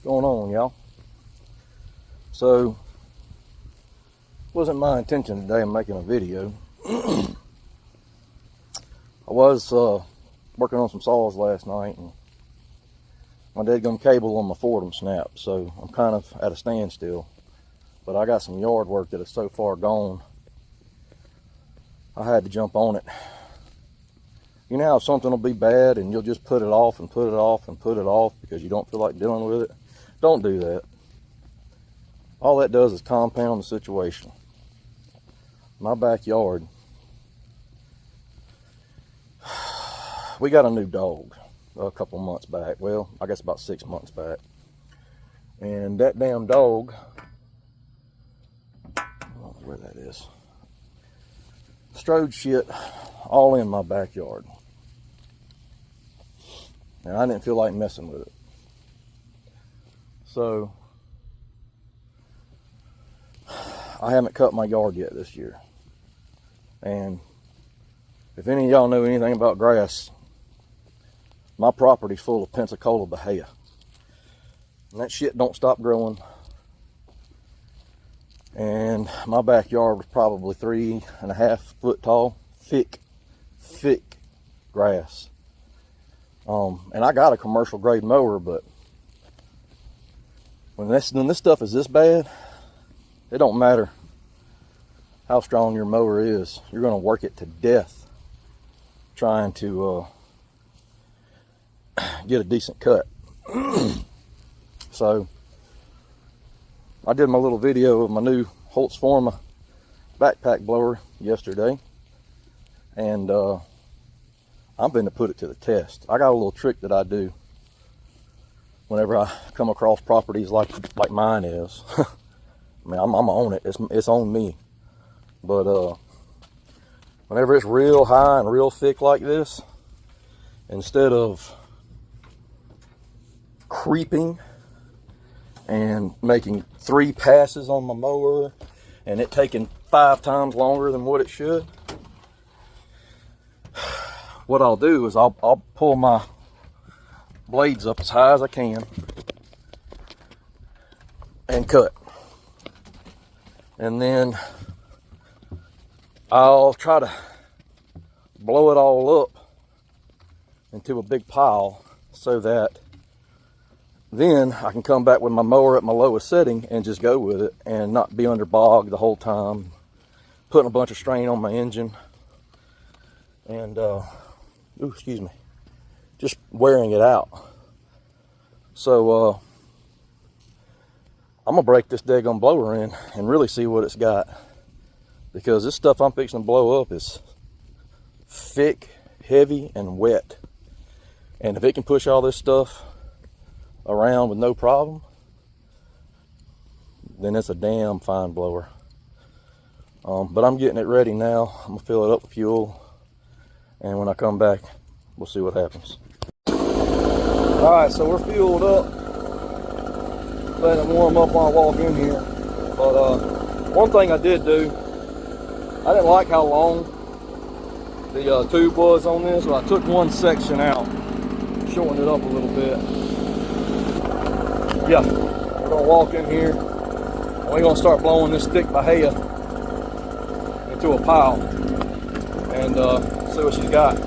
Going on, y'all? So, wasn't my intention today of making a video. I was working on some saws last night, and my dadgum cable on my Fordham snapped, so I'm kind of at a standstill. But I got some yard work that is so far gone, I had to jump on it. You know how something will be bad and you'll just put it off and put it off and put it off because you don't feel like dealing with it? Don't do that. All that does is compound the situation. My backyard, we got a new dog a couple months back. Well, I guess about 6 months back. And that damn dog, I don't know where that is, strode shit all in my backyard. And I didn't feel like messing with it. So, I haven't cut my yard yet this year. And if any of y'all know anything about grass, my property's full of Pensacola bahia. And that shit don't stop growing. And my backyard was probably 3.5 foot tall, thick grass. And I got a commercial grade mower, but when this stuff is this bad, it don't matter how strong your mower is. You're gonna work it to death trying to get a decent cut. So I did my little video of my new Holzfforma backpack blower yesterday, and I'm going to put it to the test. I got a little trick that I do whenever I come across properties like mine is. I mean, I'm on it. It's on me. But whenever it's real high and real thick like this, instead of creeping and making 3 passes on my mower and it taking 5 times longer than what it should, what I'll do is I'll pull my blades up as high as I can and cut. And then I'll try to blow it all up into a big pile so that then I can come back with my mower at my lowest setting and just go with it and not be under bog the whole time, putting a bunch of strain on my engine and excuse me, just wearing it out. So I'm gonna break this daggone blower in and really see what it's got, because this stuff I'm fixing to blow up is thick, heavy, and wet. And if it can push all this stuff around with no problem, then it's a damn fine blower. But I'm getting it ready now. I'm gonna fill it up with fuel, and when I come back, we'll see what happens. All right, so we're fueled up, letting it warm up while I walk in here. But one thing I did do, I didn't like how long the tube was on this, so I took one section out, shortened it up a little bit. Yeah, we're gonna walk in here, and we're gonna start blowing this thick bahia into a pile and see what she's got.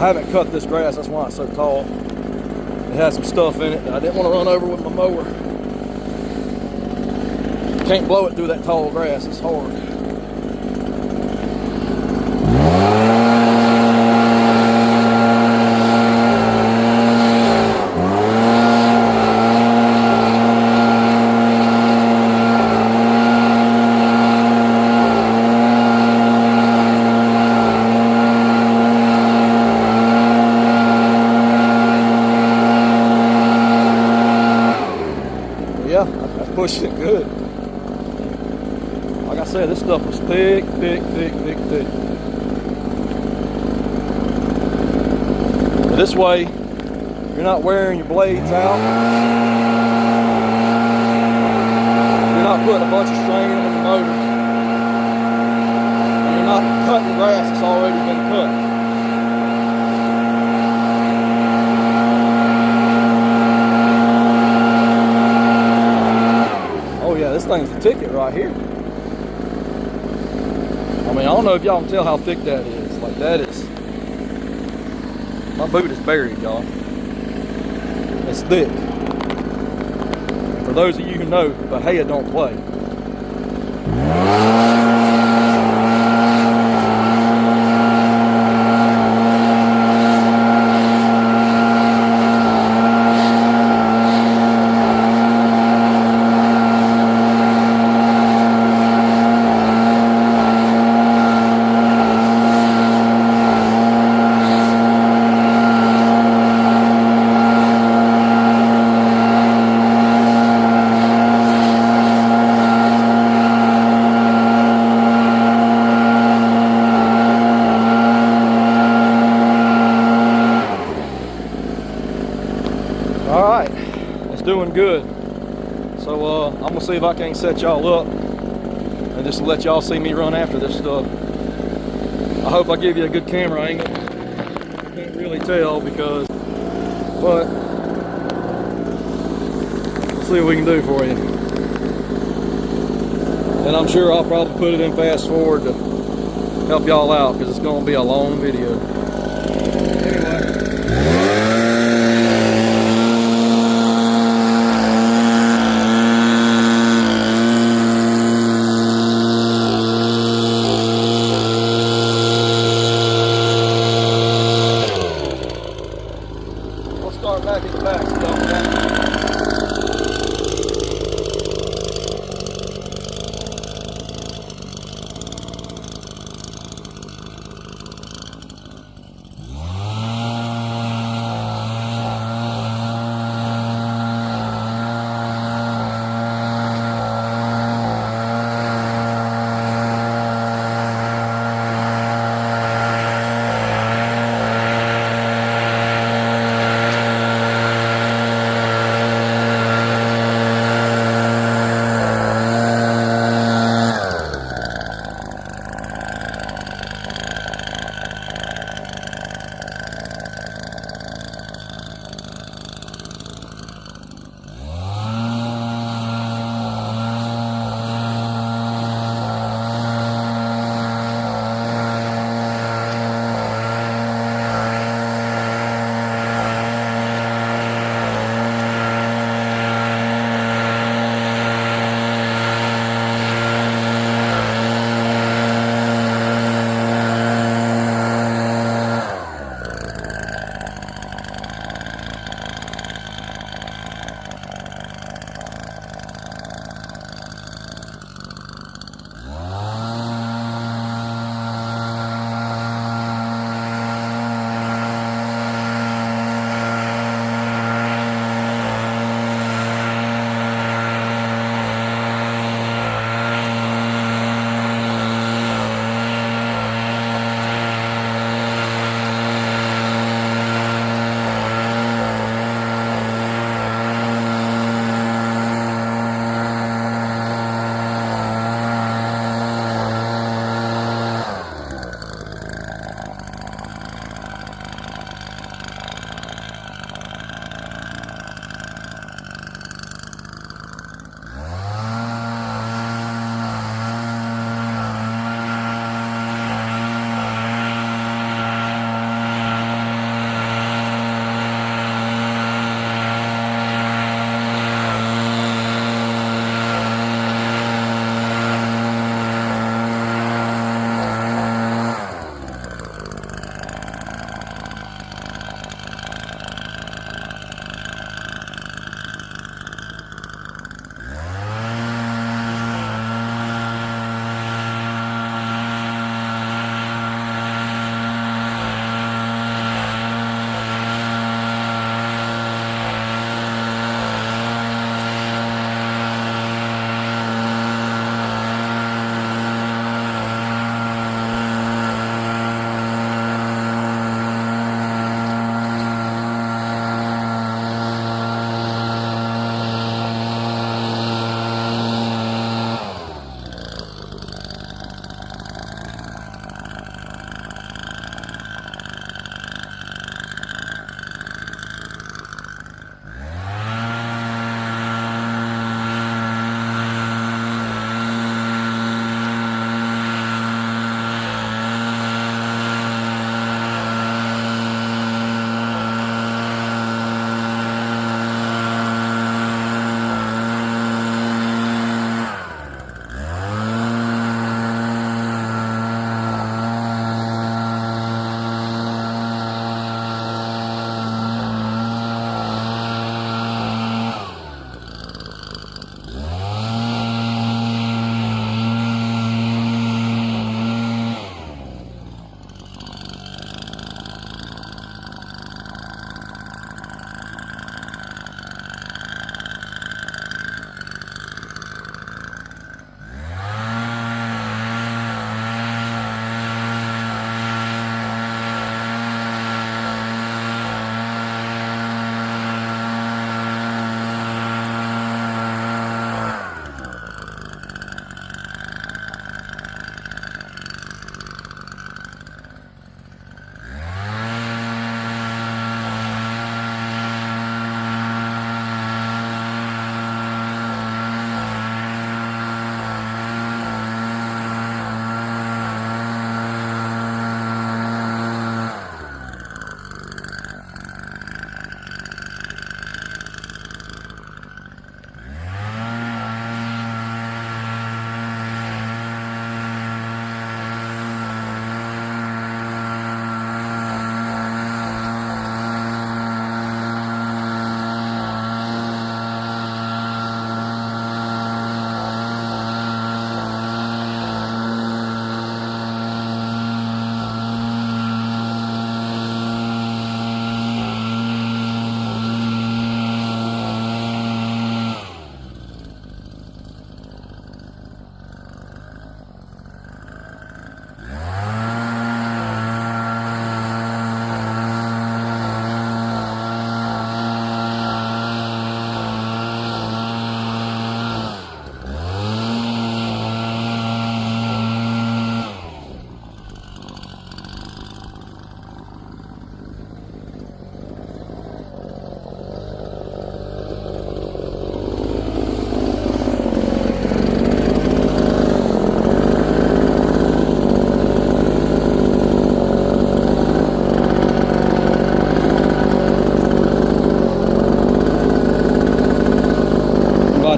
I haven't cut this grass, that's why it's so tall. It has some stuff in it that I didn't want to run over with my mower. Can't blow it through that tall grass, it's hard. pushing it good. Like I said, this stuff was thick, thick, thick, thick, thick. But this way, you're not wearing your blades out. You're not putting a bunch of strain on the motor. And you're not cutting grass that's already been cut. Oh yeah, this thing's a ticket right here. I mean, I don't know if y'all can tell how thick that is. Like, that is, my boot is buried, y'all. It's thick. For those of you who know, Bahia don't play. Alright, it's doing good. So I'm gonna see if I can't set y'all up and just let y'all see me run after this stuff. I hope I give you a good camera angle. Can't really tell because, but we'll see what we can do for you. And I'm sure I'll probably put it in fast forward to help y'all out because it's gonna be a long video. Start back at the back. So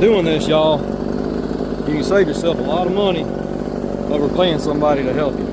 doing this, y'all, you can save yourself a lot of money over paying somebody to help you.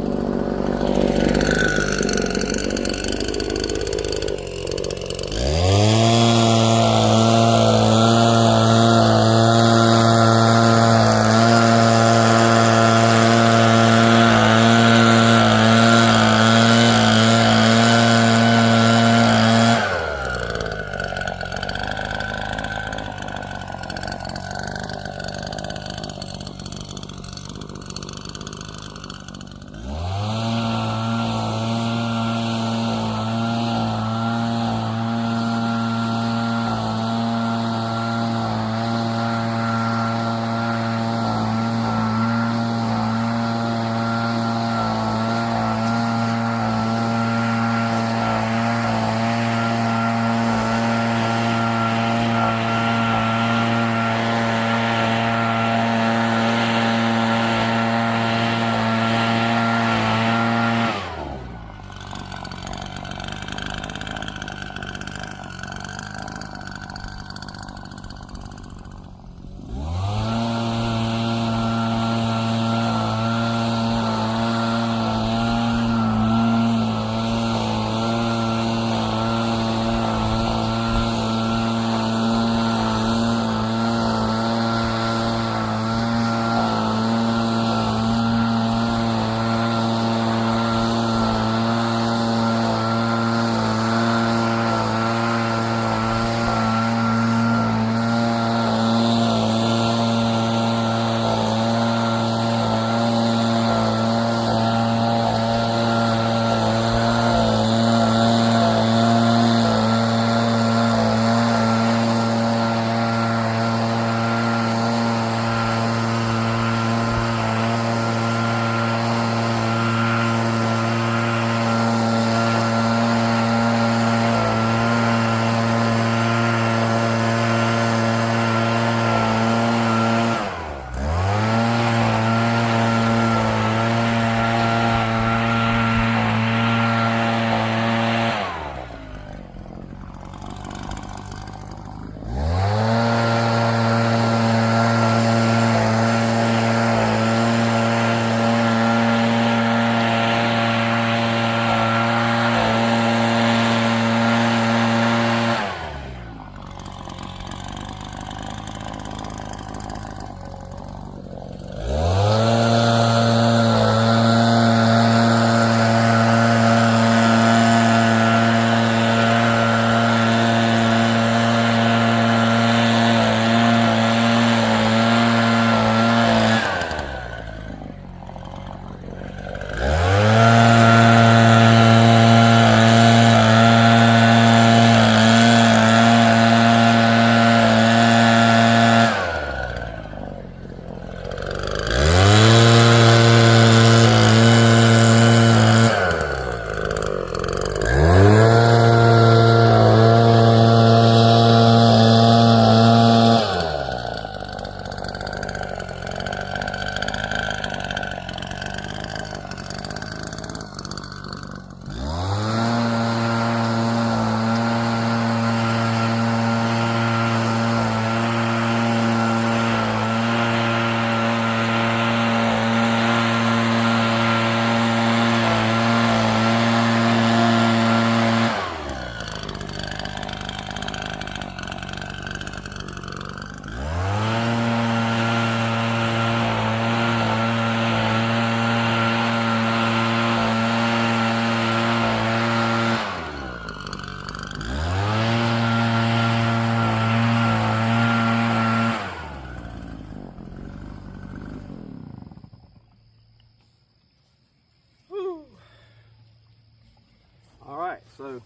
So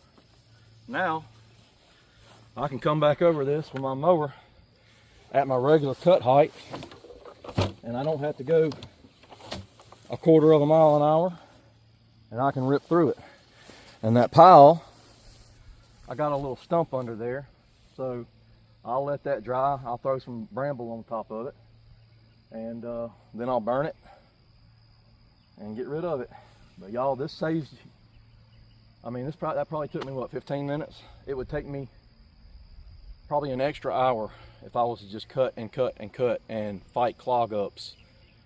now I can come back over this with my mower at my regular cut height, and I don't have to go 1/4 mile an hour, and I can rip through it. And that pile, I got a little stump under there, so I'll let that dry. I'll throw some bramble on top of it, and then I'll burn it and get rid of it. But y'all, this saves, I mean, that probably took me, what, 15 minutes? It would take me probably an extra hour if I was to just cut and cut and cut and fight clog ups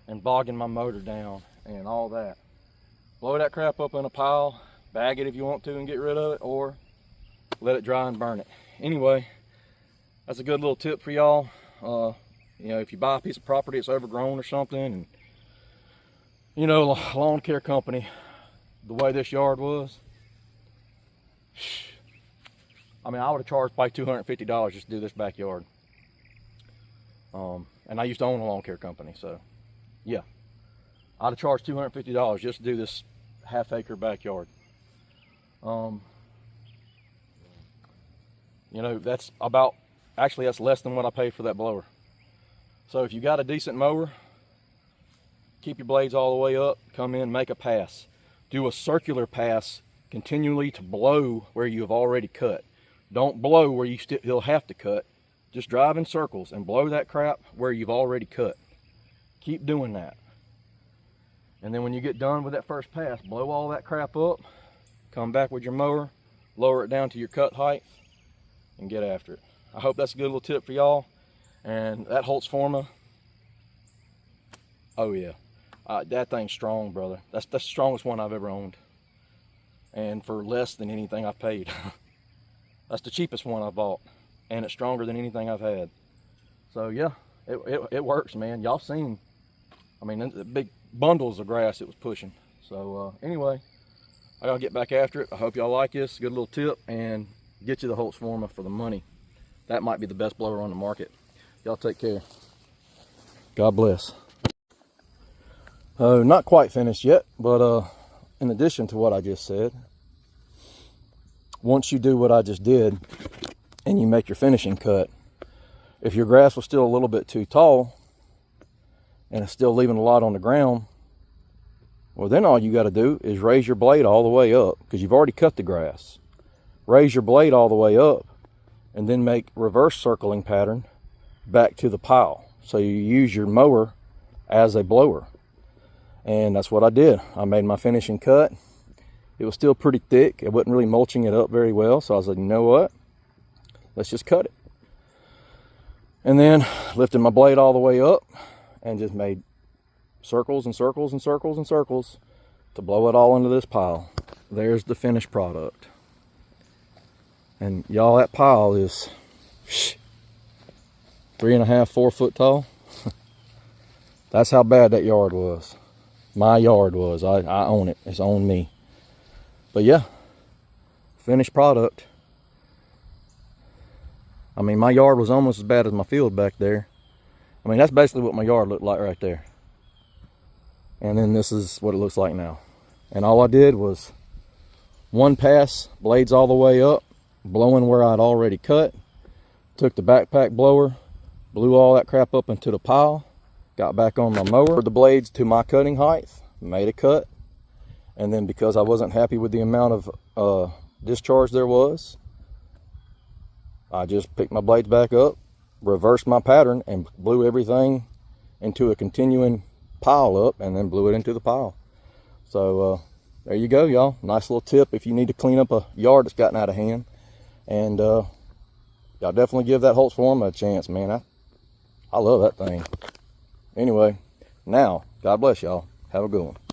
and bogging my motor down and all that. Blow that crap up in a pile, bag it if you want to and get rid of it, or let it dry and burn it. Anyway, that's a good little tip for y'all. You know, if you buy a piece of property that's overgrown or something, and you know, lawn care company, the way this yard was, I mean, I would have charged probably $250 just to do this backyard. And I used to own a lawn care company, so yeah, I'd have charged $250 just to do this half-acre backyard. You know, that's about, actually that's less than what I paid for that blower. So if you got a decent mower, keep your blades all the way up, come in, make a pass. Do a circular pass continually to blow where you have already cut. Don't blow where you'll have to cut. Just drive in circles and blow that crap where you've already cut. Keep doing that. And then when you get done with that first pass, blow all that crap up, come back with your mower, lower it down to your cut height, and get after it. I hope that's a good little tip for y'all. And that Holzfforma, oh yeah, that thing's strong, brother. That's the strongest one I've ever owned, and for less than anything I've paid. That's the cheapest one I bought, and it's stronger than anything I've had. So yeah, it works, man. Y'all seen, I mean, the big bundles of grass it was pushing. So anyway, I gotta get back after it. I hope y'all like this. Good little tip, and get you the Holzfforma for the money. That might be the best blower on the market. Y'all take care. God bless. Not quite finished yet, but in addition to what I just said, once you do what I just did and you make your finishing cut, if your grass was still a little bit too tall and it's still leaving a lot on the ground, well, then all you got to do is raise your blade all the way up, because you've already cut the grass. Raise your blade all the way up and then make reverse circling pattern back to the pile. So you use your mower as a blower. And that's what I did. I made my finishing cut. It was still pretty thick. It wasn't really mulching it up very well. So I was like, you know what? Let's just cut it. And then lifted my blade all the way up and just made circles and circles and circles and circles to blow it all into this pile. There's the finished product. And y'all, that pile is 3.5, 4 foot tall. That's how bad that yard was. My yard was. I own it. It's on me. But yeah, finished product. I mean, my yard was almost as bad as my field back there. I mean, that's basically what my yard looked like right there. And then this is what it looks like now. And all I did was one pass, blades all the way up, blowing where I'd already cut. Took the backpack blower, blew all that crap up into the pile, got back on my mower, the blades to my cutting height, made a cut. And then because I wasn't happy with the amount of discharge there was, I just picked my blades back up, reversed my pattern, and blew everything into a continuing pile up, and then blew it into the pile. So there you go, y'all. Nice little tip if you need to clean up a yard that's gotten out of hand. And y'all definitely give that Holzfforma a chance, man. I love that thing. Anyway, now, God bless y'all. Have a good one.